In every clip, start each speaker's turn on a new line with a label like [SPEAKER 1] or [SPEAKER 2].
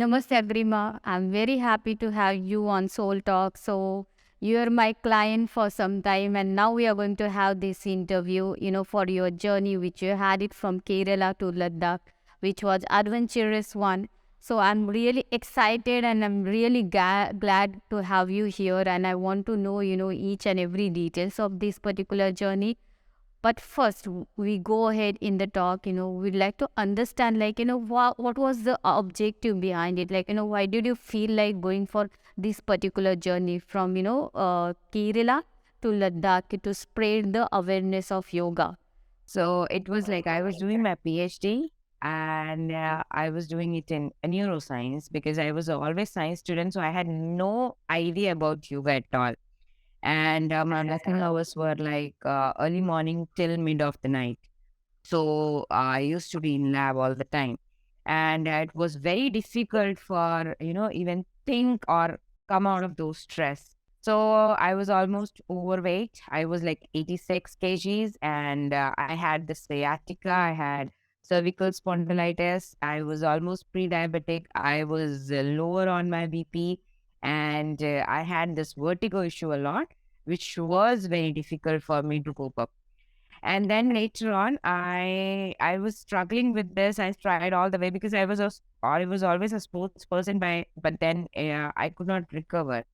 [SPEAKER 1] Namaste, Agrima. I'm very happy to have you on Soul Talk. So, you're my client for some time, and now we are going to have this interview, for your journey, which you had it from Kerala to Ladakh, which was adventurous one. So, I'm really excited and I'm really glad to have you here. And I want to know, each and every details of this particular journey. But first, we go ahead in the talk. We'd like to understand, what was the objective behind it? Why did you feel like going for this particular journey from, Kerala to Ladakh to spread the awareness of yoga?
[SPEAKER 2] So it was like I was doing my PhD and I was doing it in neuroscience because I was always science student. So I had no idea about yoga at all. And my lesson hours were like early morning till mid of the night. So I used to be in lab all the time. And it was very difficult for, even think or come out of those stress. So I was almost overweight. I was like 86 kgs and I had the sciatica. I had cervical spondylitis. I was almost pre-diabetic. I was lower on my BP and I had this vertigo issue a lot, which was very difficult for me to cope up. And then later on, I was struggling with this. I tried all the way because I was always a sports person, but then I could not recover.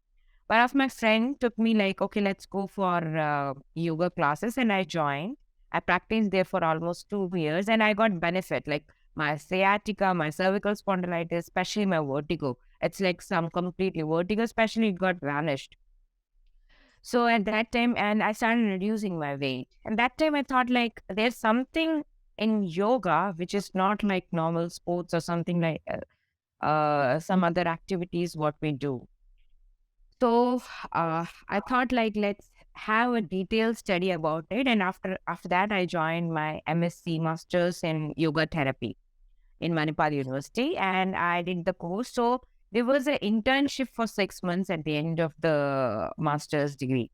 [SPEAKER 2] One of my friend took me like, okay, let's go for yoga classes, and I joined. I practiced there for almost 2 years, and I got benefit like my sciatica, my cervical spondylitis, especially my vertigo. It's like some completely vertigo, especially it got vanished. So at that time, and I started reducing my weight. And that time I thought like there's something in yoga which is not like normal sports or something like some other activities what we do. So I thought like let's have a detailed study about it. And after that, I joined my MSc Masters in Yoga Therapy in Manipal University, and I did the course. So there was an internship for 6 months at the end of the master's degree.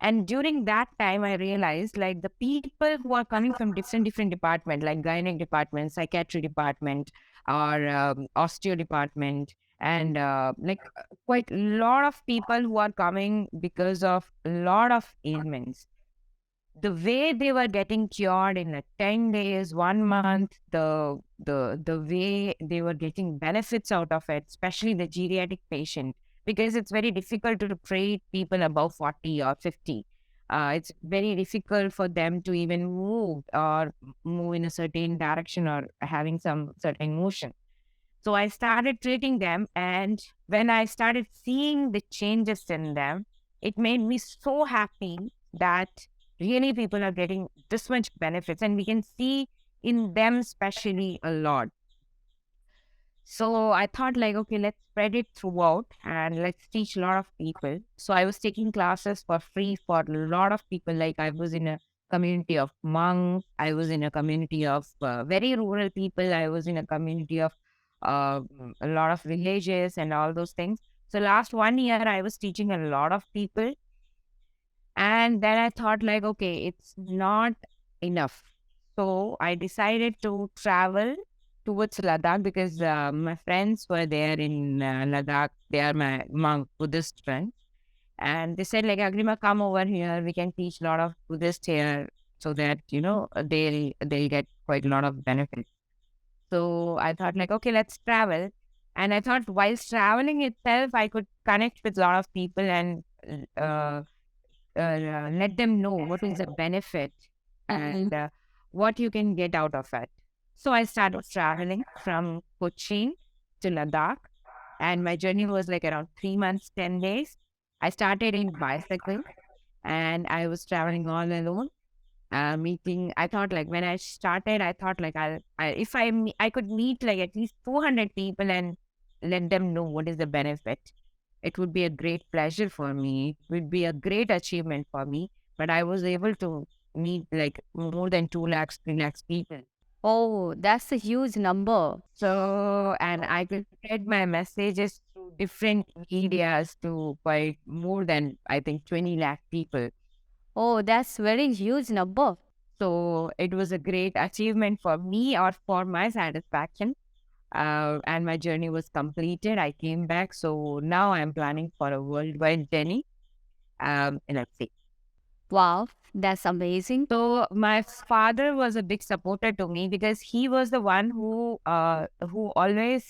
[SPEAKER 2] And during that time, I realized like the people who are coming from different department, like gynec department, psychiatry department, or osteo department, and quite a lot of people who are coming because of a lot of ailments. The way they were getting cured in like 10 days, 1 month, the way they were getting benefits out of it, especially the geriatric patient, because it's very difficult to treat people above 40 or 50. It's very difficult for them to even move or move in a certain direction or having some certain motion. So I started treating them, and when I started seeing the changes in them, it made me so happy that really people are getting this much benefits, and we can see in them especially a lot. So I thought like, okay, let's spread it throughout and let's teach a lot of people. So I was taking classes for free for a lot of people. Like I was in a community of monks. I was in a community of very rural people. I was in a community of a lot of villages and all those things. So last 1 year, I was teaching a lot of people. And then I thought like, okay, it's not enough. So I decided to travel towards Ladakh because my friends were there in Ladakh. They are my monk Buddhist friends. And they said like, Agrima, come over here. We can teach a lot of Buddhists here so that, they'll get quite a lot of benefits. So I thought like, okay, let's travel. And I thought whilst traveling itself, I could connect with a lot of people and uh, let them know what is the benefit and what you can get out of it. So I started traveling from Kochi to Ladakh, and my journey was like around 3 months, 10 days. I started in bicycle, and I was traveling all alone. Meeting, I thought like when I started, I thought like if I could meet like at least 200 people and let them know what is the benefit, it would be a great pleasure for me. It would be a great achievement for me. But I was able to meet like more than 2 lakhs, 3 lakhs people.
[SPEAKER 1] Oh, that's a huge number.
[SPEAKER 2] So, and I could spread my messages through different medias to quite more than, I think, 20 lakh people.
[SPEAKER 1] Oh, that's very huge number.
[SPEAKER 2] So it was a great achievement for me or for my satisfaction. and my journey was completed. I came back. So now I'm planning for a worldwide journey. And let's see.
[SPEAKER 1] Wow, that's amazing.
[SPEAKER 2] So my father was a big supporter to me because he was the one who always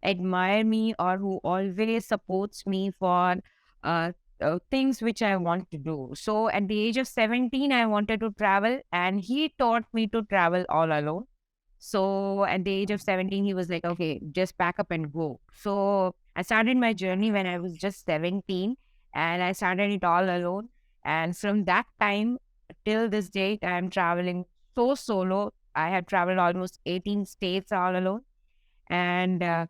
[SPEAKER 2] admire me, or who always supports me for uh, things which I want to do. So at the age of 17, I wanted to travel, and he taught me to travel all alone. So at the age of 17, he was like, okay, just pack up and go. So I started my journey when I was just 17, and I started it all alone. And from that time till this date, I'm traveling so solo. I have traveled almost 18 states all alone. And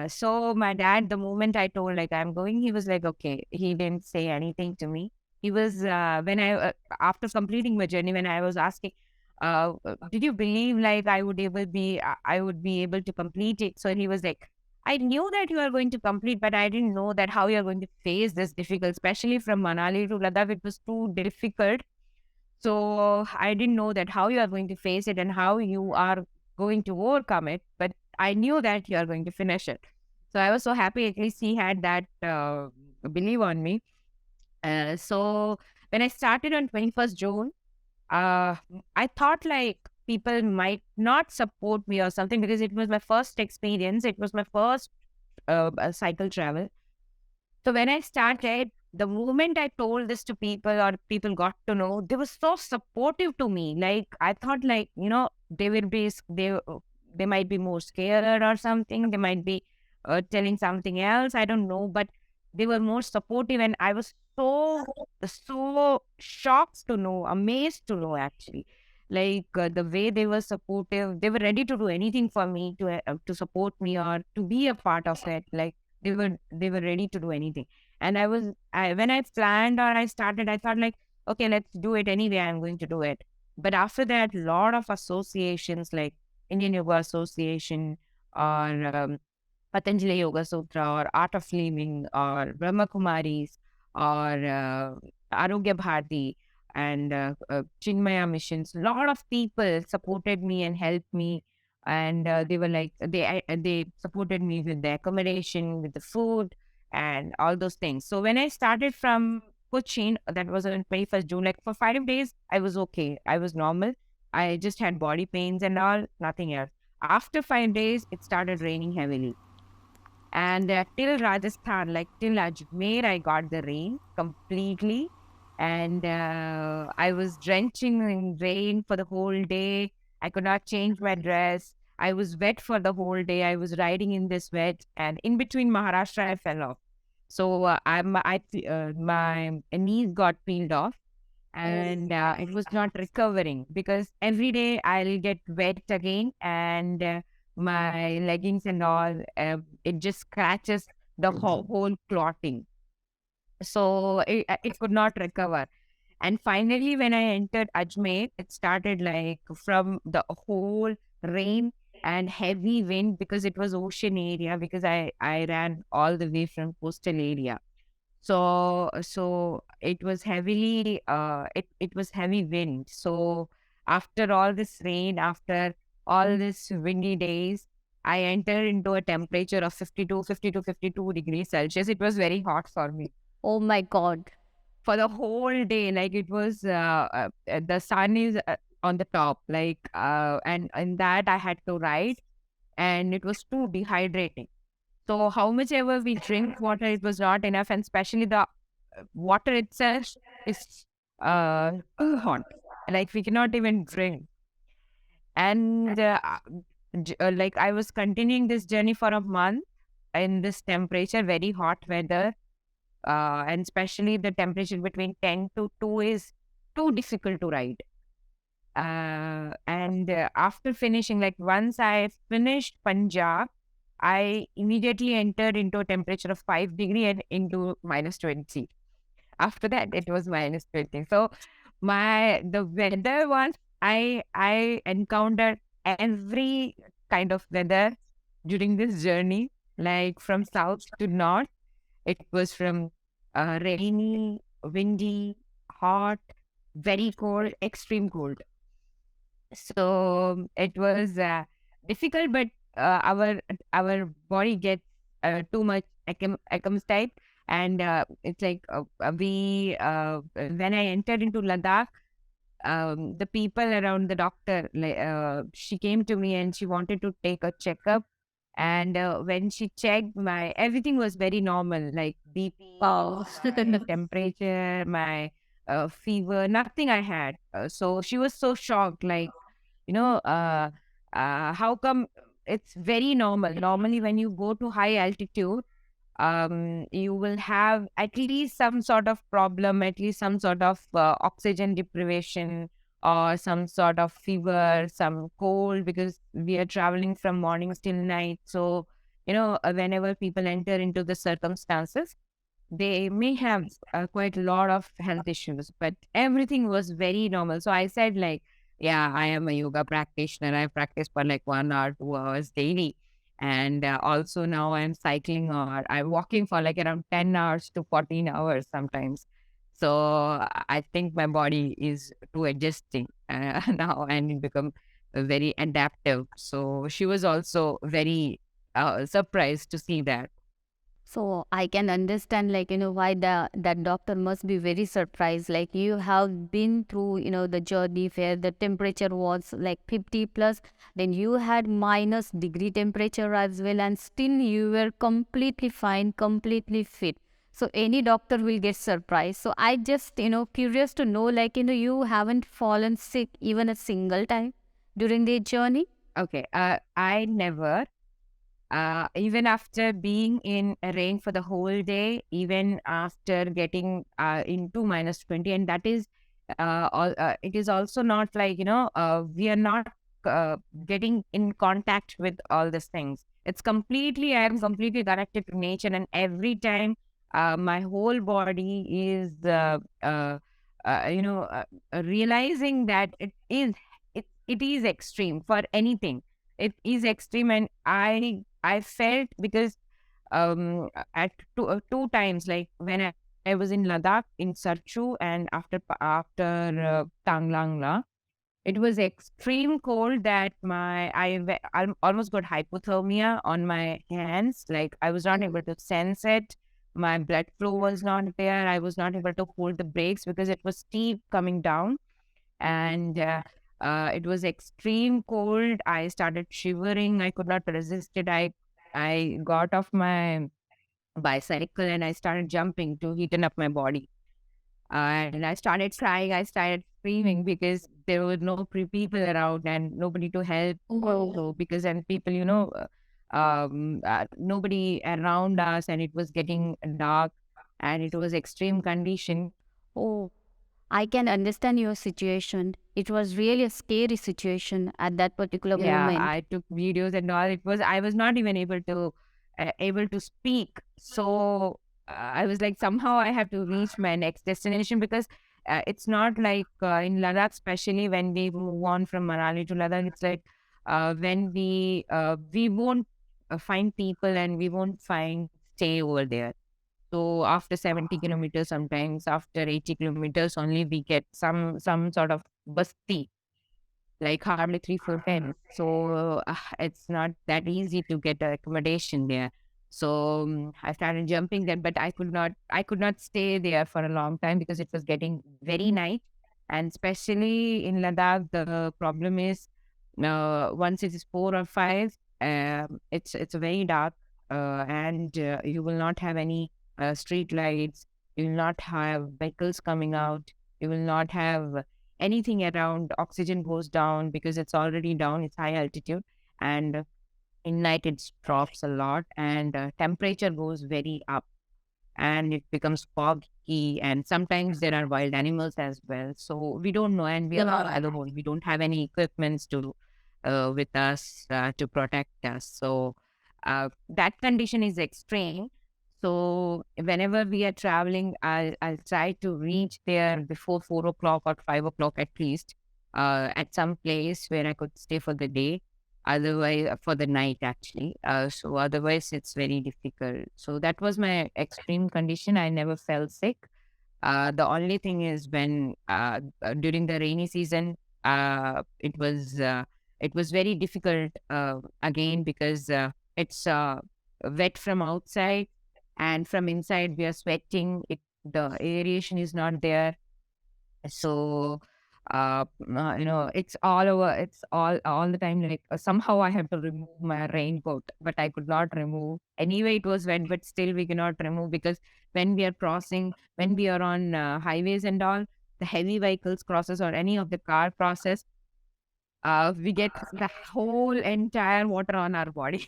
[SPEAKER 2] so my dad, the moment I told like I'm going, he was like, okay. He didn't say anything to me. He was after completing my journey, when I was asking, did you believe like I would be able to complete it? So he was like, I knew that you are going to complete, but I didn't know that how you are going to face this difficult, especially from Manali to Ladakh. It was too difficult, so I didn't know that how you are going to face it and how you are going to overcome it. But I knew that you are going to finish it. So I was so happy. At least he had that belief on me. So when I started on 21st June, I thought like people might not support me or something, because it was my first experience. It was my first cycle travel. So when I started, the moment I told this to people, or people got to know, they were so supportive to me. Like I thought, like they will be they might be more scared or something. They might be telling something else. I don't know, but they were more supportive, and I was so shocked to know, amazed to know actually. Like the way they were supportive, they were ready to do anything for me, to support me or to be a part of it. Like they were ready to do anything. And when I planned or I started, I thought like, okay, let's do it anyway. I'm going to do it. But after that, lot of associations like Indian Yoga Association, or Patanjali Yoga Sutra, or Art of Living, or Brahma Kumaris, or Arogya Bharati, and Chinmaya missions. A lot of people supported me and helped me, and they were like they supported me with the accommodation, with the food, and all those things. So when I started from Kochi, that was on 21st June. Like for 5 days, I was okay. I was normal. I just had body pains and all, nothing else. After 5 days, it started raining heavily. And till Rajasthan, like till Ajmer, I got the rain completely. And I was drenching in rain for the whole day. I could not change my dress. I was wet for the whole day. I was riding in this wet. And in between Maharashtra, I fell off. So my knees got peeled off, and it was not recovering, because every day I'll get wet again, and my leggings and all, it just scratches the whole clotting. So it could not recover. And finally, when I entered Ajmer, it started like from the whole rain and heavy wind, because it was ocean area, because I ran all the way from coastal area. So it was it was heavy wind. So after all this rain, after all this windy days, I entered into a temperature of 52 degrees Celsius. It was very hot for me
[SPEAKER 1] Oh my God.
[SPEAKER 2] for the whole day. Like it was the sun is on the top, like and in that I had to ride, and it was too dehydrating. So how much ever we drink water, it was not enough, and especially the water itself is too hot. Like we cannot even drink. And like I was continuing this journey for a month in this temperature, very hot weather, and especially the temperature between 10 to 2 is too difficult to ride. And after finishing, like once I finished Punjab, I immediately entered into a temperature of 5 degree and into -20. After that, it was -20. So the weather one, I encountered every kind of weather during this journey, like from south to north. It was from rainy, windy, hot, very cold, extreme cold. So it was. difficult, but our body gets too much acclimatized, and it's like we when I entered into Ladakh, the people around the doctor, like, she came to me and she wanted to take a checkup. And when she checked, my everything was very normal, like BP,
[SPEAKER 1] Wow.
[SPEAKER 2] my temperature, my fever, nothing I had. So she was so shocked, like, you know, how come it's very normal? Normally, when you go to high altitude, you will have at least some sort of problem, at least some sort of oxygen deprivation, or some sort of fever, some cold, because we are traveling from mornings till night. So, whenever people enter into the circumstances, they may have quite a lot of health issues, but everything was very normal. So I said, like, yeah, I am a yoga practitioner. I practice for like 1 hour, 2 hours daily. And also now I'm cycling, or I'm walking for like around 10 hours to 14 hours sometimes. So I think my body is to adjusting now, and it become very adaptive. So she was also very surprised to see that.
[SPEAKER 1] So I can understand, like, why that doctor must be very surprised. Like, you have been through, the journey where the temperature was like 50 plus, then you had minus degree temperature as well, and still you were completely fine, completely fit. So any doctor will get surprised. So I just, curious to know, like, you haven't fallen sick even a single time during the journey.
[SPEAKER 2] Okay, I never. Even after being in a rain for the whole day, even after getting into minus 20, and that is it is also not like, we are not getting in contact with all these things. It's completely, I am completely connected to nature, and every time my whole body is, realizing that it is extreme for anything. It is extreme, and I felt, because at two times, like when I was in Ladakh, in Sarchu, and after Tanglangla, it was extreme cold that I almost got hypothermia on my hands. Like, I was not able to sense it. My blood flow was not there. I was not able to hold the brakes because it was steep coming down, and it was extreme cold. I started shivering. I could not resist it. I got off my bicycle and I started jumping to heaten up my body. And I started crying. I started screaming because there were no people around and nobody to help. So because and people, nobody around us, and it was getting dark, and it was extreme condition.
[SPEAKER 1] Oh, I can understand your situation. It was really a scary situation at that particular
[SPEAKER 2] Yeah,
[SPEAKER 1] moment.
[SPEAKER 2] I took videos and all. I was not even able to speak. So I was like, somehow I have to reach my next destination, because it's not like in Ladakh, especially when we move on from Manali to Ladakh, it's like when we won't find people, and we won't find stay over there. So after 70 kilometers, sometimes after 80 kilometers, only we get some sort of basti, like hardly 3 4 times. So it's not that easy to get a accommodation there. So I started jumping there, but I could not stay there for a long time because it was getting very night, and especially in Ladakh, the problem is once it is 4 or 5, it's very dark, and you will not have any street lights. You will not have vehicles coming out. You will not have anything around. Oxygen goes down because it's already down, it's high altitude, and in night it drops a lot, and temperature goes very up, and it becomes foggy, and sometimes there are wild animals as well. So we don't know, and we are all alone. We don't have any equipments to with us to protect us. So that condition is extreme. So whenever we are traveling, I'll try to reach there before 4 o'clock or 5 o'clock at least, at some place where I could stay for the day. Otherwise, for the night actually. So otherwise, it's very difficult. So that was my extreme condition. I never fell sick. The only thing is when during the rainy season, it was It was very difficult again because it's wet from outside, and from inside we are sweating. The aeration is not there, so it's all over. It's all the time. Like somehow I have to remove my raincoat, but I could not remove. Anyway, it was wet, but still we cannot remove because when we are crossing, when we are on highways and all, the heavy vehicles crosses or any of the car crosses, we get the whole entire water on our body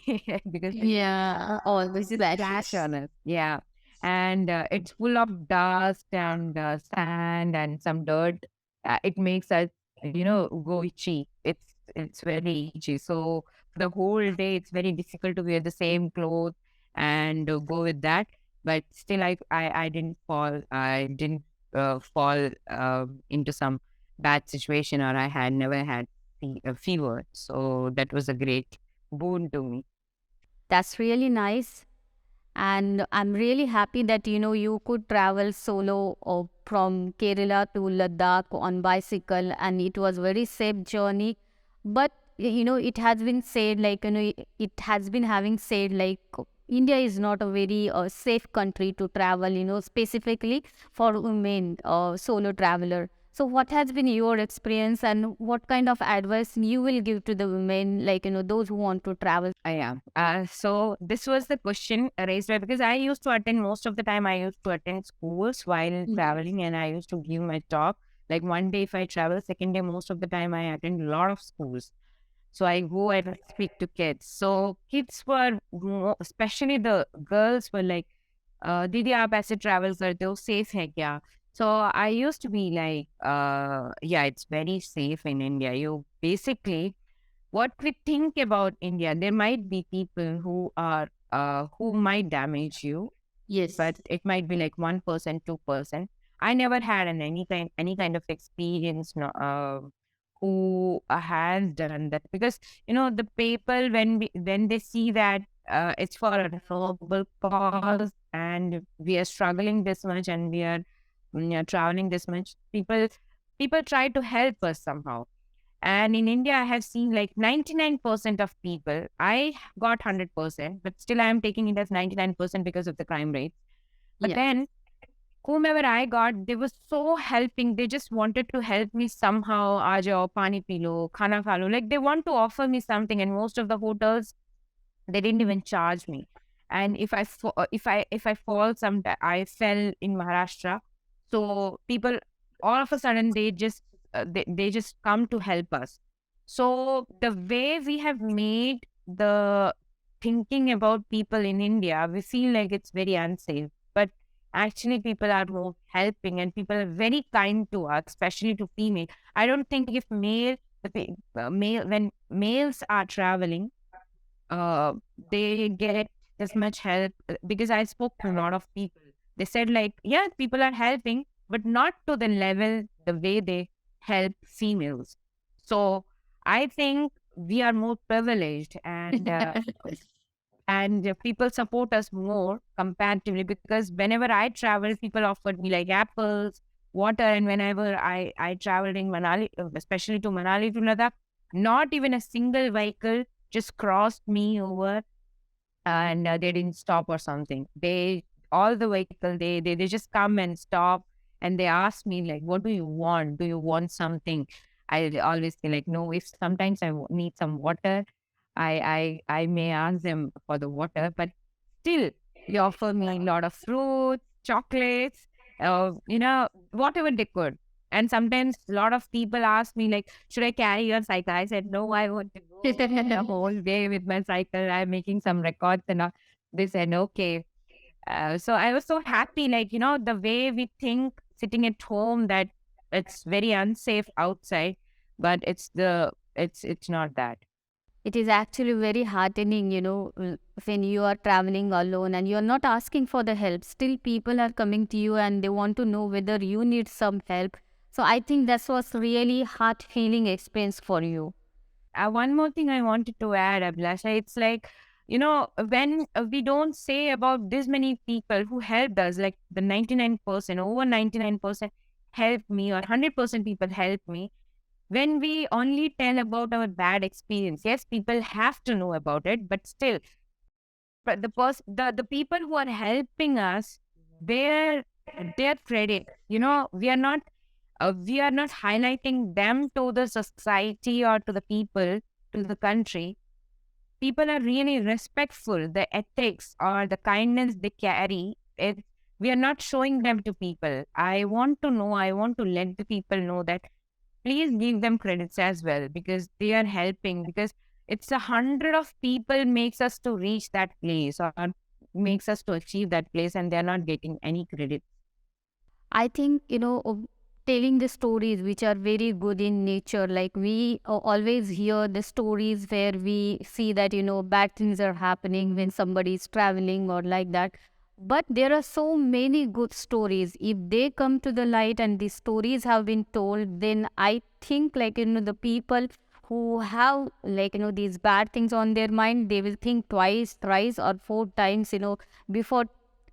[SPEAKER 2] because
[SPEAKER 1] Yeah, all the
[SPEAKER 2] it just splash
[SPEAKER 1] splashes.
[SPEAKER 2] on us. Yeah. And it's full of dust and sand and some dirt. It makes us, go itchy. It's very itchy. So the whole day, it's very difficult to wear the same clothes and go with that. But still, I didn't fall. I didn't fall into some bad situation, or I had never had a fever. So that was a great boon to me.
[SPEAKER 1] That's really nice. And I'm really happy that you could travel solo from Kerala to Ladakh on bicycle, and it was very safe journey. But it has been said, like it has been having said, like India is not a very safe country to travel, specifically for women solo traveler. So what has been your experience, and what kind of advice you will give to the women, like those who want to travel?
[SPEAKER 2] Yeah. So this was the question raised by, because I used to attend most of the time. I used to attend schools while traveling, and I used to give my talk. Like one day, if I travel, second day, most of the time I attend a lot of schools. So I go and speak to kids. So kids were especially the girls were like, "Didi, आप ऐसे travel करते हो? Safe है क्या?" So I used to be like, "Yeah, it's very safe in India. You basically." What we think about India, there might be people who might damage you,
[SPEAKER 1] Yes.
[SPEAKER 2] but it might be like 1%, 2%. I never had any kind of experience, no, who has done that, because the people, when they see that it's for a noble cause and we are struggling this much and we are traveling this much, people try to help us somehow. And in India, I have seen like 99% of people. I got 100%, but still I am taking it as 99% because of the crime rate. But
[SPEAKER 1] Yeah.
[SPEAKER 2] then, whomever I got, they were so helping. They just wanted to help me somehow. Aajao, pani pilo, khana khalo. Like they want to offer me something. And most of the hotels, they didn't even charge me. And if I fall sometime, I fell in Maharashtra. So people, all of a sudden, they just come to help us. So the way we have made the thinking about people in India, we feel like it's very unsafe. But actually, people are more helping and people are very kind to us, especially to female. I don't think if male when males are traveling, uh, they get this much help, because I spoke to a lot of people. They said like, yeah, people are helping, but not to the level the way they help females. So I think we are more privileged, and people support us more comparatively, because whenever I travel, people offered me like apples, water, and whenever I traveled in Manali, especially to Manali to Ladakh, not even a single vehicle just crossed me over, and they didn't stop or something. They all the vehicle they just come and stop, and they ask me like, "What do you want? Do you want something?" I always say like, "No." If sometimes I need some water, I may ask them for the water, but still they offer me a lot of fruits, chocolates, whatever they could. And sometimes a lot of people ask me like, "Should I carry your cycle?" I said, "No, I want to go the whole day with my cycle. I'm making some records and all." They said, "Okay." So I was so happy, like, the way we think sitting at home, that it's very unsafe outside, but it's not that.
[SPEAKER 1] It is actually very heartening, when you are traveling alone and you're not asking for the help. Still, people are coming to you and they want to know whether you need some help. So I think that was really heart healing experience for you.
[SPEAKER 2] One more thing I wanted to add, Abhilasha, it's like, when we don't say about this many people who helped us, like the 99%, over 99% helped me, or 100% people helped me, when we only tell about our bad experience. Yes, people have to know about it, but still, but the people who are helping us, their their credit, we are not highlighting them to the society or to the people, to the country. People are really respectful. The ethics or the kindness they carry, we are not showing them to people. I want to know, I want to let the people know that please give them credits as well, because they are helping, because it's 100 of people makes us to reach that place, or makes us to achieve that place, and they're not getting any credit.
[SPEAKER 1] I think, telling the stories which are very good in nature, like we always hear the stories where we see that, bad things are happening when somebody is traveling or like that. But there are so many good stories. If they come to the light and the stories have been told, then I think, like, the people who have, like, these bad things on their mind, they will think twice, thrice, or four times, before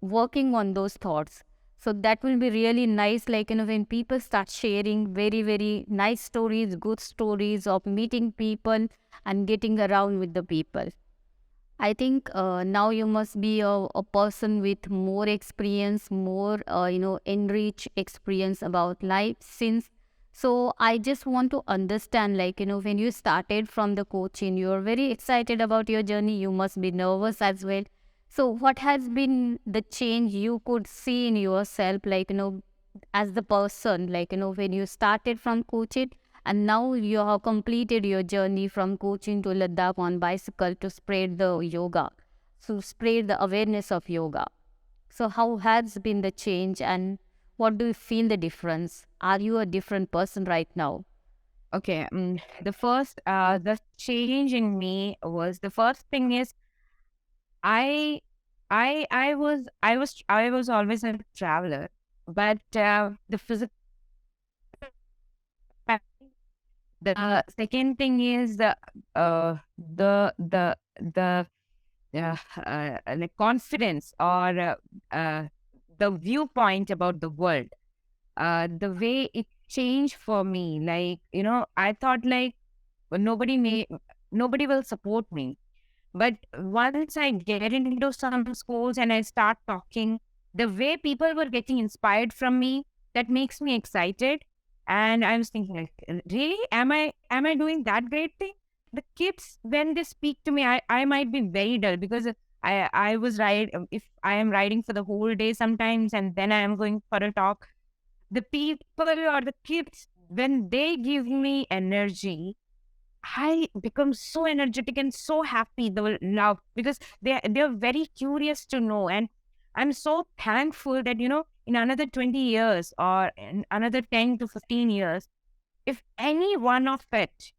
[SPEAKER 1] working on those thoughts. So that will be really nice, like, when people start sharing very, very nice stories, good stories of meeting people and getting around with the people. I think now you must be a person with more experience, more, enrich experience about life since. So I just want to understand, like, when you started from the coaching, you're very excited about your journey. You must be nervous as well. So what has been the change you could see in yourself, like, as the person, like, when you started from coaching and now you have completed your journey from Cochin to Ladakh on bicycle to spread the yoga, to spread the awareness of yoga. So how has been the change and what do you feel the difference? Are you a different person right now?
[SPEAKER 2] Okay, the change in me was, the first thing is, I, I was always a traveler, but the physical. The second thing is the like confidence, or the viewpoint about the world. The way it changed for me, like, I thought like, nobody may nobody will support me, but once I get into some schools and I start talking, the way people were getting inspired from me, that makes me excited. And I was thinking, like, really, am I doing that great thing? The kids, when they speak to me, I might be very dull, because I was right. If I am riding for the whole day sometimes, and then I am going for a talk, the people or the kids, when they give me energy, I become so energetic and so happy. They will love, because they're very curious to know. And I'm so thankful that, in another 20 years, or in another 10 to 15 years, if any one of it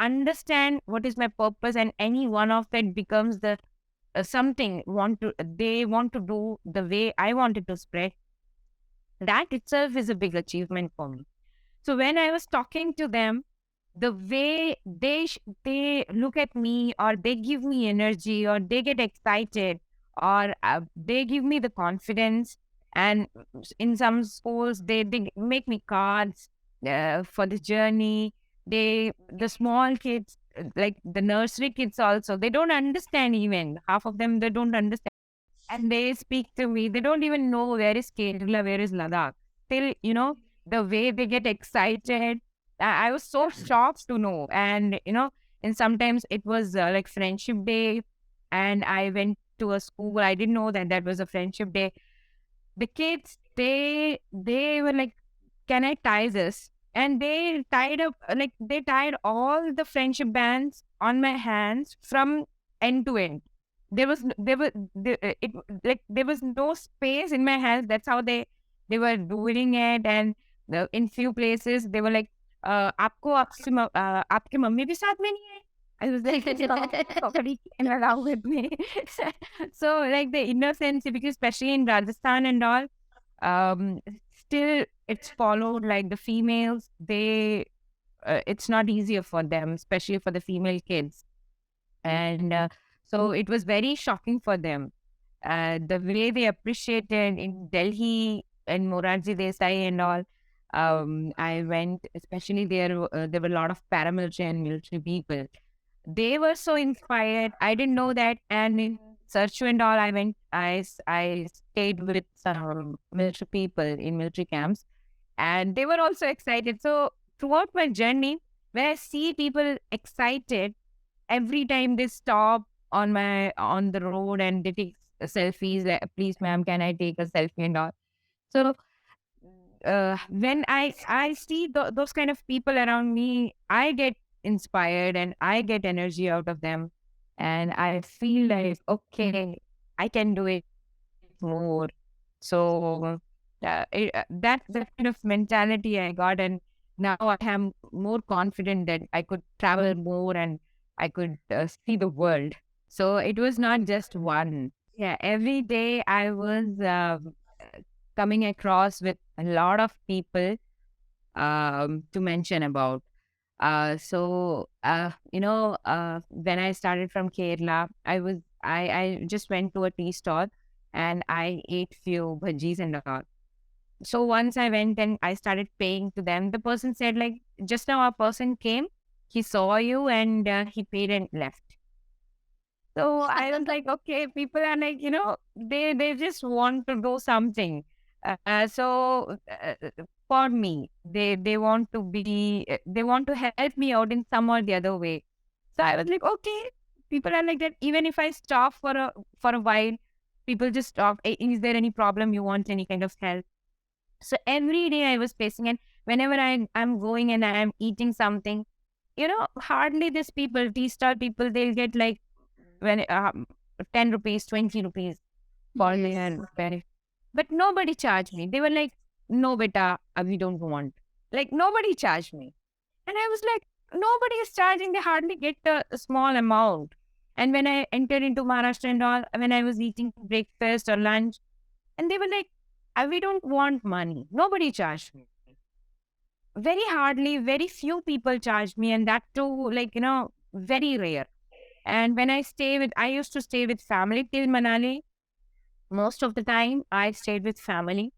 [SPEAKER 2] understand what is my purpose, and any one of it becomes the something they want to do the way I wanted to spread, that itself is a big achievement for me. So when I was talking to them, the way they look at me, or they give me energy, or they get excited, or they give me the confidence. And in some schools, they make me cards for the journey. The small kids, like the nursery kids also, they don't understand, even half of them, they don't understand, and they speak to me. They don't even know where is Kerala, where is Ladakh. Still, the way they get excited, I was so shocked to know. And, and sometimes it was like Friendship Day, and I went to a school. I didn't know that that was a Friendship Day. The kids, they were like, "Can I tie this?" And they tied up, like, they tied all the friendship bands on my hands from end to end. There was there were there, it like there was no space in my hands. That's how they were doing it. And in few places they were like, "आपको आपके mummy भी साथ में नहीं है?" I was like, "Somebody came around with me." So, like, the innocence, because especially in Rajasthan and all, um, still it's followed, like the females, it's not easier for them, especially for the female kids. And so it was very shocking for them, the way they appreciated in Delhi and Morarji Desai and all. I went, especially there were a lot of paramilitary and military people. They were so inspired. I didn't know that. And in search and all, I stayed with some military people in military camps, and they were also excited. So throughout my journey, when I see people excited, every time they stop on the road and they take selfies, like, please, ma'am, can I take a selfie and all. So when I see those kind of people around me, I get inspired and I get energy out of them, and I feel like, okay, I can do it more. So that kind of mentality I got, and now I am more confident that I could travel more and I could see the world. So it was not just one. Yeah, every day I was coming across with a lot of people to mention about. When I started from Kerala, I just went to a tea stall and I ate few bhajis and all. So once I went and I started paying to them, the person said, like, just now a person came, he saw you and he paid and left. So I was like, okay, people are like, they just want to do something. For me, they want to they want to help me out in some or the other way. So I was like, okay, people are like that. Even if I stop for a while, people just stop. Is there any problem? You want any kind of help? So every day I was facing, and whenever I'm going and I'm eating something, hardly these people, tea stall people, they'll get like when 10 rupees, 20 rupees for
[SPEAKER 1] Yes.
[SPEAKER 2] their very. But nobody charged me. They were like, no, beta, we don't want. Like, nobody charged me. And I was like, nobody is charging. They hardly get a small amount. And when I entered into Maharashtra and all, when I was eating breakfast or lunch, and they were like, we don't want money. Nobody charged me. Very hardly, very few people charged me. And that too, like, very rare. And when I used to stay with family till Manali. Most of the time, I stayed with family,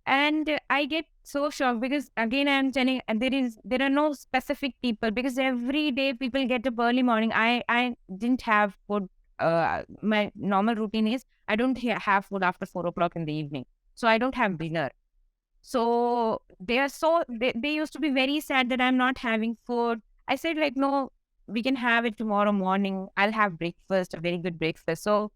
[SPEAKER 2] and I get so shocked because again, I'm telling, and there are no specific people because every day people get up early morning. I didn't have food. My normal routine is I don't have food after 4 o'clock in the evening, so I don't have dinner. So they used to be very sad that I'm not having food. I said, like, no, we can have it tomorrow morning. I'll have breakfast, a very good breakfast. So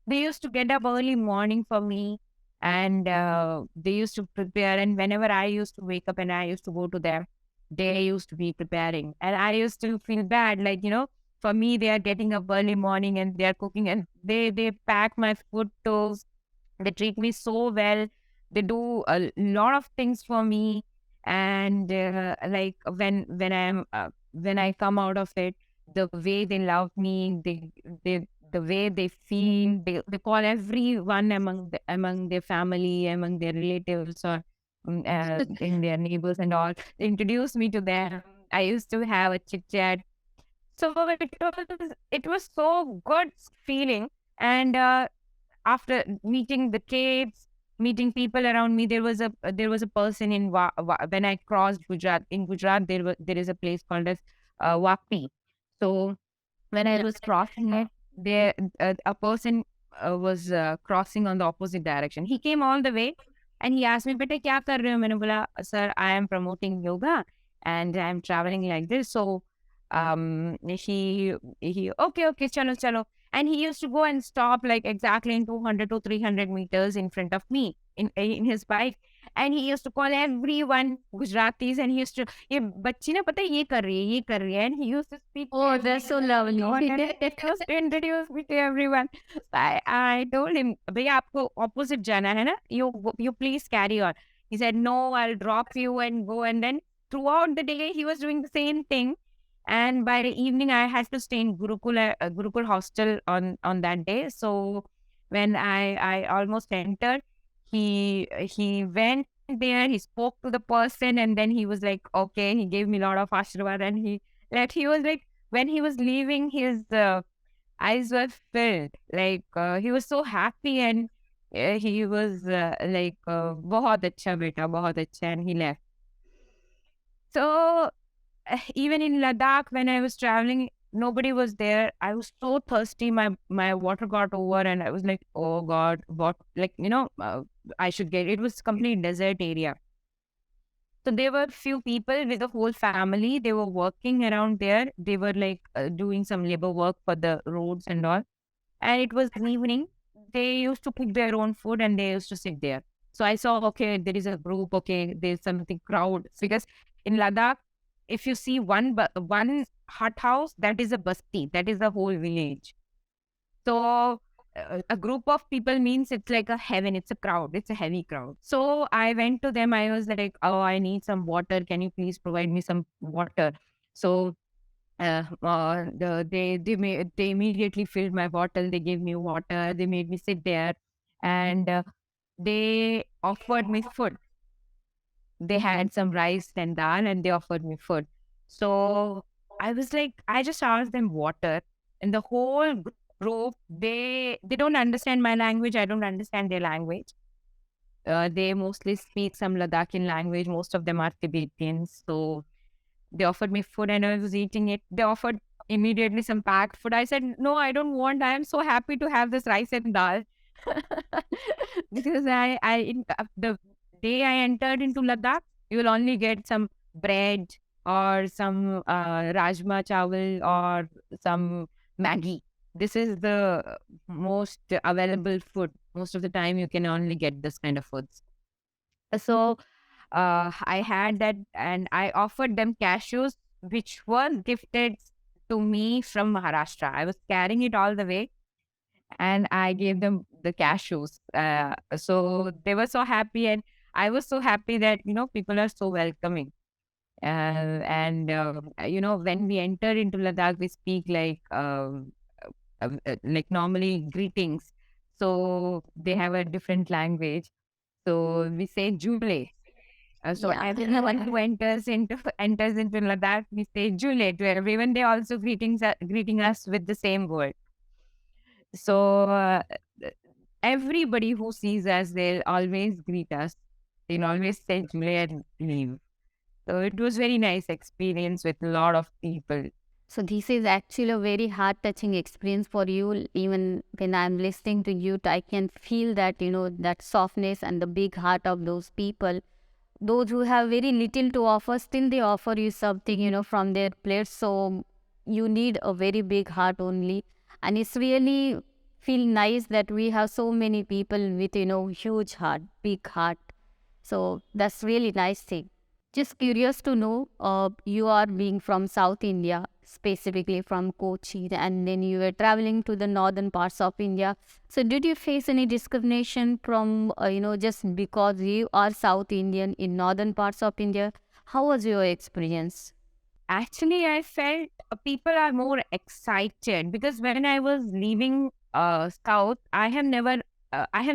[SPEAKER 2] they used to get up early morning for me, and they used to prepare. And whenever I used to wake up and I used to go to them, they used to be preparing. And I used to feel bad, like, for me, they are getting up early morning and they are cooking, and they pack my food to. They treat me so well. They do a lot of things for me. And like when I come out of it, the way they love me, the way they feel, they call everyone among their family, among their relatives, or in their neighbors and all. They introduce me to them. I used to have a chit chat. So it was so good feeling. And after meeting the kids, meeting people around me, there was a person in when I crossed Gujarat. In Gujarat, there is a place called as Wapi. So when I was crossing it, there a person was crossing on the opposite direction. He came all the way and he asked me, "Beta, kya kar rahe ho?" मैंने बोला, "Sir, I am promoting yoga and I am traveling like this." So he okay, chalo, chalo. And he used to go and stop like exactly in 200 to 300 meters in front of me in his bike. And he used to call everyone Gujaratis, and he used to, ये बच्ची ना पता है ये कर रही है, ये कर रही है. And he used to speak
[SPEAKER 1] Oh, that's so lovely.
[SPEAKER 2] and it was to introduce me to everyone. So I told him, भैया आपको opposite जाना है ना, you please carry on. He said, no, I'll drop you and go. And then throughout the day, he was doing the same thing. And by the evening, I had to stay in Gurukul hostel on that day. So when I almost entered, he went there, he spoke to the person, and then he was like, okay, he gave me a lot of ashirwad, and he left. He was like, when he was leaving, his eyes were filled. Like he was so happy, and he was like, बहुत अच्छा बेटा, बहुत अच्छा, and he left. So even in Ladakh, when I was traveling, nobody was there. I was so thirsty. My water got over, and I was like, "Oh God, what?" Like, I should get. It was complete desert area. So there were few people with the whole family. They were working around there. They were like doing some labor work for the roads and all. And it was evening. They used to cook their own food and they used to sit there. So I saw, okay, there is a group. Okay, there's something crowd because in Ladakh, if you see one hut house, that is a basti. That is the whole village. So a group of people means it's like a heaven. It's a crowd. It's a heavy crowd. So I went to them. I was like, oh, I need some water. Can you please provide me some water? So they immediately filled my bottle. They gave me water. They made me sit there, and they offered me food. They had some rice and dal, and they offered me food. So I was like, I just asked them water, and the whole group, they don't understand my language. I don't understand their language. They mostly speak some Ladakhian language. Most of them are Tibetans. So they offered me food and I was eating it. They offered immediately some packed food. I said, no, I don't want. I am so happy to have this rice and dal. Because the day I entered into Ladakh, you will only get some bread or some rajma chawal or some Maggi. This is the most available food. Most of the time, you can only get this kind of foods. So I had that and I offered them cashews, which were gifted to me from Maharashtra. I was carrying it all the way and I gave them the cashews. So they were so happy and I was so happy that, people are so welcoming. When we enter into Ladakh, we speak like normally greetings. So they have a different language. So we say Jule. So
[SPEAKER 1] Yeah.
[SPEAKER 2] everyone who enters into Ladakh, we say Jule to everyone. They also greeting us with the same word. So everybody who sees us, they'll always greet us. They'll always say Jule and leave. So it was very nice experience with a lot of people.
[SPEAKER 1] So this is actually a very heart touching experience for you. Even when I'm listening to you, I can feel that, that softness and the big heart of those people. Those who have very little to offer, still they offer you something, from their plate. So you need a very big heart only. And it's really feel nice that we have so many people with, huge heart, big heart. So that's really nice thing. Just curious to know, you are being from South India, specifically from Kochi, and then you were traveling to the northern parts of India. So, did you face any discrimination from, just because you are South Indian in northern parts of India? How was your experience?
[SPEAKER 2] Actually, I felt people are more excited because when I was leaving South, I have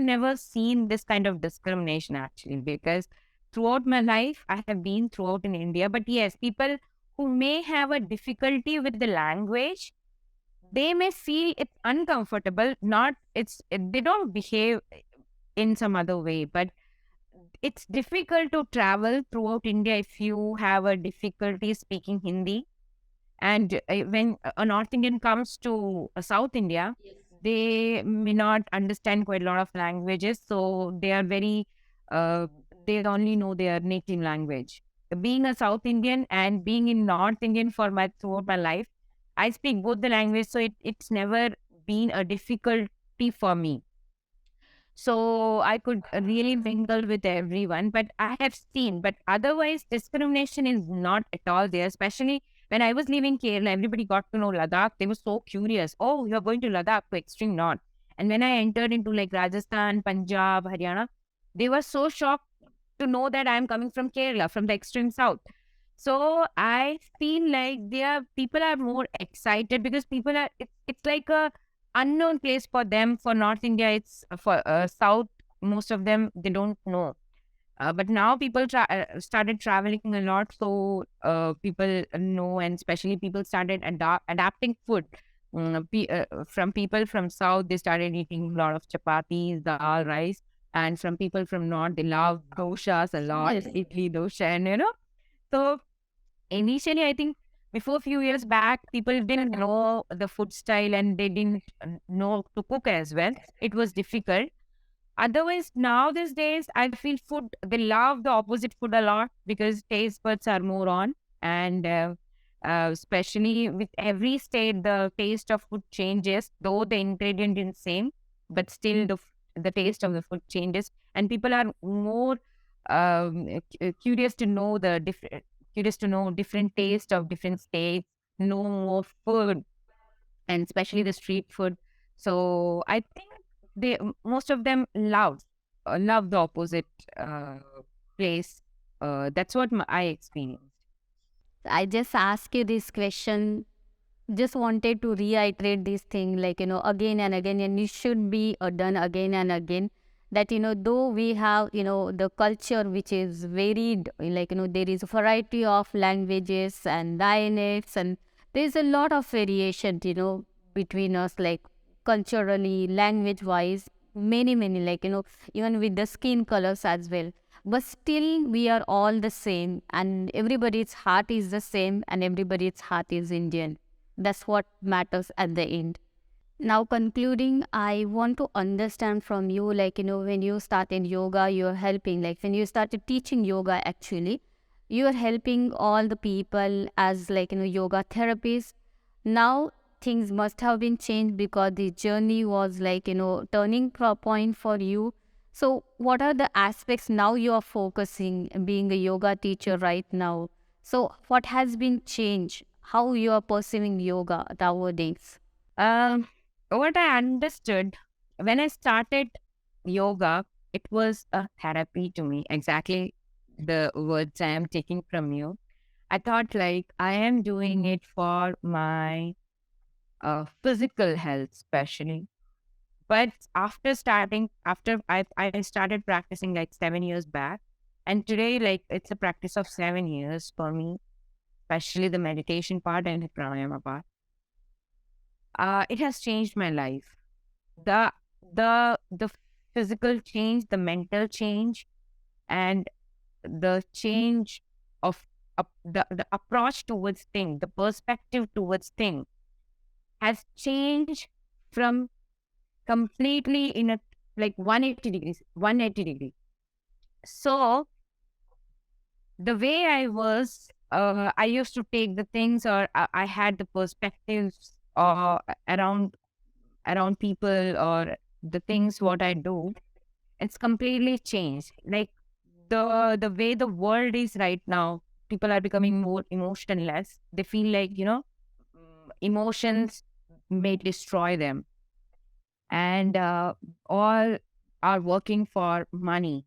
[SPEAKER 2] never seen this kind of discrimination actually because throughout my life, I have been throughout in India. But yes, people who may have a difficulty with the language, they may feel it's uncomfortable. They don't behave in some other way, but it's difficult to travel throughout India if you have a difficulty speaking Hindi. And when a North Indian comes to South India, they may not understand quite a lot of languages. So they are uh, they only know their native language. Being a South Indian and being in North Indian for throughout my life, I speak both the language. So it's never been a difficulty for me. So I could really mingle with everyone. But I have seen, but otherwise, discrimination is not at all there. Especially when I was leaving Kerala, everybody got to know Ladakh. They were so curious. Oh, you're going to Ladakh to extreme north. And when I entered into like Rajasthan, Punjab, Haryana, they were so shocked to know that I'm coming from Kerala, from the extreme south. So I feel like people are more excited because it's like a unknown place for them. For North India, it's for South. Most of them they don't know. But now people started traveling a lot, so people know, and especially people started adapting food. From people from South, they started eating a lot of chapatis, dal, rice, and from people from North, they love doshas a lot,
[SPEAKER 1] Yes.
[SPEAKER 2] idli, dosha, and so initially, I think before a few years back, people didn't know the food style and they didn't know to cook as well. It was difficult. Otherwise, now these days, I feel food, they love the opposite food a lot because taste buds are more on. And especially with every state, the taste of food changes, though the ingredient is same, but still the taste of the food changes. And people are more curious to know curious to know different taste of different states, know more food, and especially the street food. So I think most of them love the opposite uh, place. That's what I experienced.
[SPEAKER 1] I just ask you this question, just wanted to reiterate this thing, like, again and again, and it should be done again and again, that, though we have, the culture which is varied, like, there is a variety of languages and dialects, and there's a lot of variation, between us, like, culturally, language wise, many, like, even with the skin colors as well. But still, we are all the same, and everybody's heart is the same, and everybody's heart is Indian. That's what matters at the end. Now, concluding, I want to understand from you, like, when you started yoga, you're helping, like, when you started teaching yoga, actually, you're helping all the people as, like, yoga therapists. Now, things must have been changed because the journey was, like, turning point for you. So, what are the aspects now you are focusing, being a yoga teacher right now? So, what has been changed? How you are pursuing yoga nowadays?
[SPEAKER 2] Um, what I understood when I started yoga, it was a therapy to me. Exactly the words I am taking from you. I thought like I am doing it for my physical health, especially. But after I started practicing like 7 years back, and today like it's a practice of 7 years for me, especially the meditation part and the pranayama part. It has changed my life. The the physical change, the mental change, and the change of the approach towards thing, the perspective towards thing has changed from completely in a like 180 degrees, 180 degree. So the way I was, I used to take the things, or I had the perspectives around people or the things what I do. It's completely changed. Like the way the world is right now, people are becoming more emotionless. They feel like emotions may destroy them, and all are working for money.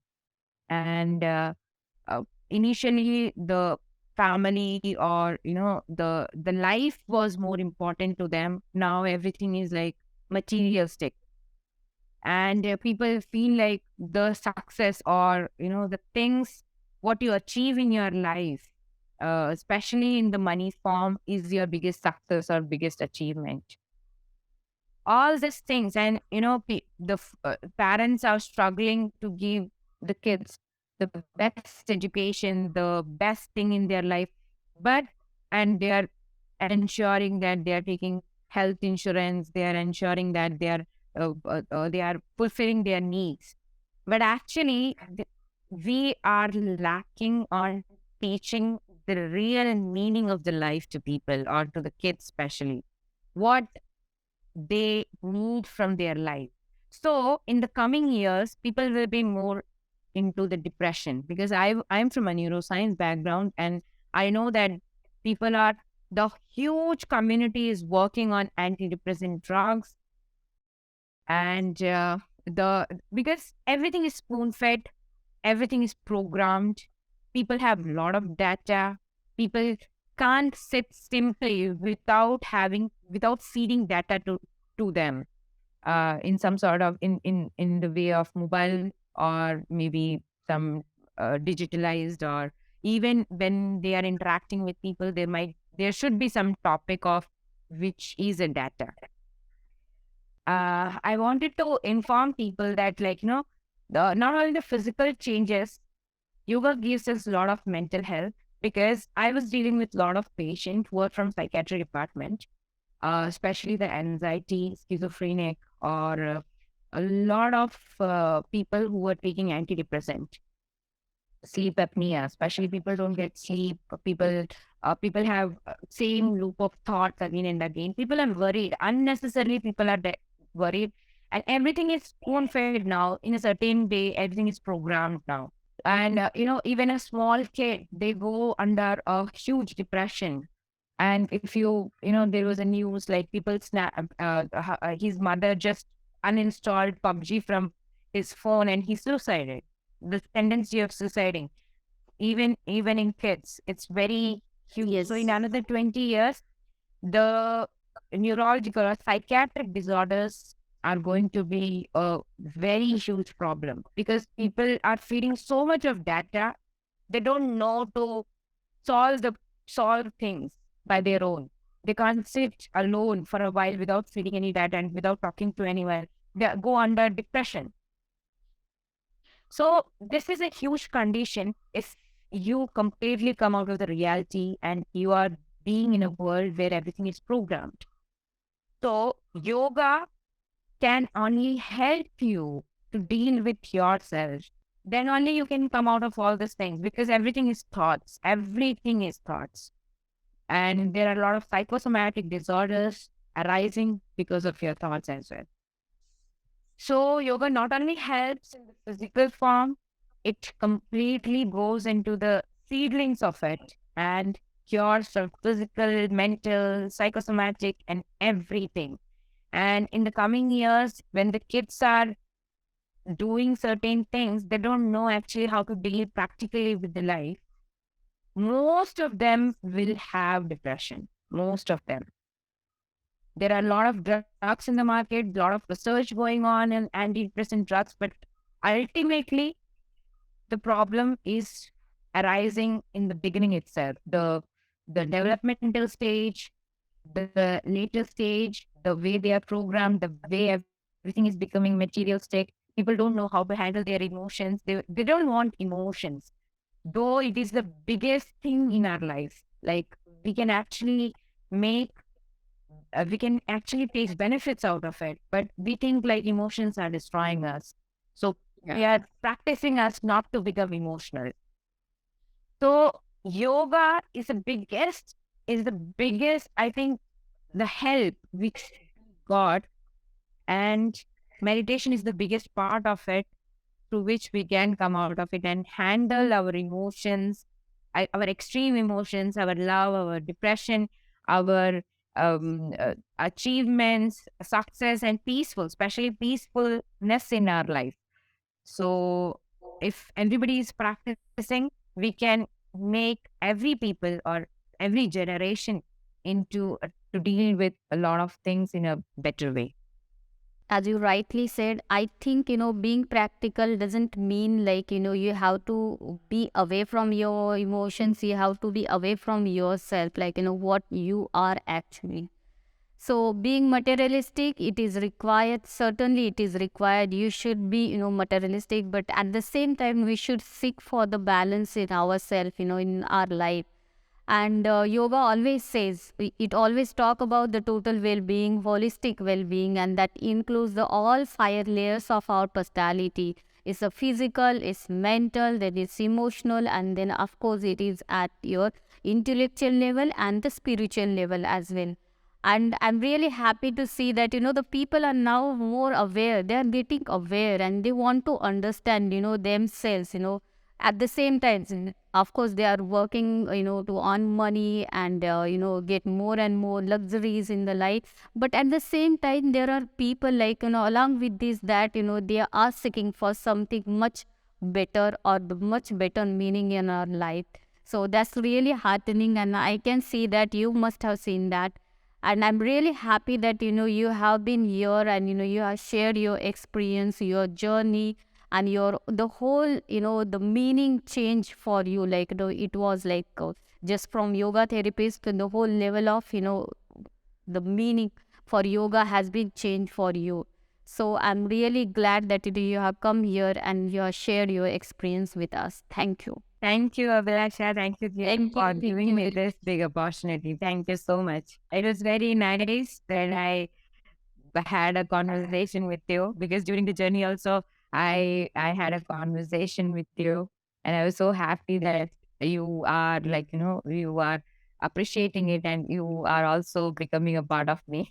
[SPEAKER 2] And initially, the family, or the life was more important to them. Now everything is like materialistic, and people feel like the success, or the things what you achieve in your life, especially in the money form, is your biggest success or biggest achievement. All these things, and parents are struggling to give the kids the best education, the best thing in their life, but and they are ensuring that they are taking health insurance, they are ensuring that they are fulfilling their needs. But actually, we are lacking on teaching the real meaning of the life to people, or to the kids especially, what they need from their life. So in the coming years, people will be more into the depression, because I'm from a neuroscience background, and I know that people are the huge community is working on antidepressant drugs, and the because everything is spoon fed, everything is programmed. People have a lot of data. People can't sit simply without feeding data to them, in some sort of in the way of mobile, or maybe some digitalized, or even when they are interacting with people, there should be some topic of which is a data. I wanted to inform people that, like, not only the physical changes, yoga gives us a lot of mental health. because I was dealing with a lot of patients who are from psychiatry department, especially the anxiety, schizophrenic, or a lot of people who are taking antidepressant, sleep apnea, especially people don't get sleep. People have same loop of thoughts again and again. People are worried unnecessarily. People are worried, and everything is spoon fed now. In a certain way, everything is programmed now. And even a small kid, they go under a huge depression. And if there was a news like people snap, his mother just uninstalled PUBG from his phone and he suicided. The tendency of suiciding, even in kids, it's very huge. So in
[SPEAKER 1] Yes.
[SPEAKER 2] another 20 years, the neurological or psychiatric disorders are going to be a very huge problem because people are feeding so much of data. They don't know to solve the solve things by their own. They can't sit alone for a while without feeding any data and without talking to anyone. They go under depression. So this is a huge condition if you completely come out of the reality and you are being in a world where everything is programmed. So yoga can only help you to deal with yourself. Then only you can come out of all these things because everything is thoughts. Everything is thoughts. And there are a lot of psychosomatic disorders arising because of your thoughts as well. So yoga not only helps in the physical form, it completely goes into the seedlings of it and cures from physical, mental, psychosomatic, and everything. And in the coming years, when the kids are doing certain things, they don't know actually how to deal practically with the life. Most of them will have depression. Most of them. There are a lot of drugs in the market, a lot of research going on in antidepressant drugs, but ultimately the problem is arising in the beginning itself. The developmental stage, the later stage, the way they are programmed, the way everything is becoming materialistic. People don't know how to handle their emotions. They don't want emotions, though it is the biggest thing in our life. Like we can actually make we can actually take benefits out of it, but we think like emotions are destroying us. So we are practicing us not to become emotional. So yoga is the biggest, I think, the help which got, and meditation is the biggest part of it through which we can come out of it and handle our emotions, our extreme emotions, our love, our depression, our achievements, success, and peaceful, especially peacefulness in our life. So, if everybody is practicing, we can make every people or every generation to deal with a lot of things in a better way.
[SPEAKER 1] As you rightly said, I think, being practical doesn't mean like, you have to be away from your emotions, you have to be away from yourself, like, what you are actually. So being materialistic, it is required. Certainly, it is required. You should be, materialistic, but at the same time, we should seek for the balance in ourselves, in our life. And yoga always says, it always talk about the total well-being, holistic well-being, and that includes the all five layers of our personality. It's a physical, it's mental, then it's emotional, and then of course it is at your intellectual level and the spiritual level as well. And I'm really happy to see that, the people are now more aware. They are getting aware and they want to understand, themselves, at the same time. Of course, they are working, to earn money and, get more and more luxuries in the life. But at the same time, there are people like, along with this, that, they are seeking for something much better or the much better meaning in our life. So that's really heartening. And I can see that you must have seen that. And I'm really happy that, you have been here and, you have shared your experience, your journey, and your the whole, the meaning change for you. Like, it was like just from yoga therapist to the whole level of, the meaning for yoga has been changed for you. So I'm really glad that you have come here and you have shared your experience with us. Thank you.
[SPEAKER 2] Thank you, Abhilasha. Thank you
[SPEAKER 1] Thank
[SPEAKER 2] for
[SPEAKER 1] you. Thank
[SPEAKER 2] giving
[SPEAKER 1] you
[SPEAKER 2] me
[SPEAKER 1] very
[SPEAKER 2] this big opportunity. Thank you so much. It was very nice that I had a conversation with you, because during the journey also I had a conversation with you, and I was so happy that you are, like, you are appreciating it, and you are also becoming a part of me.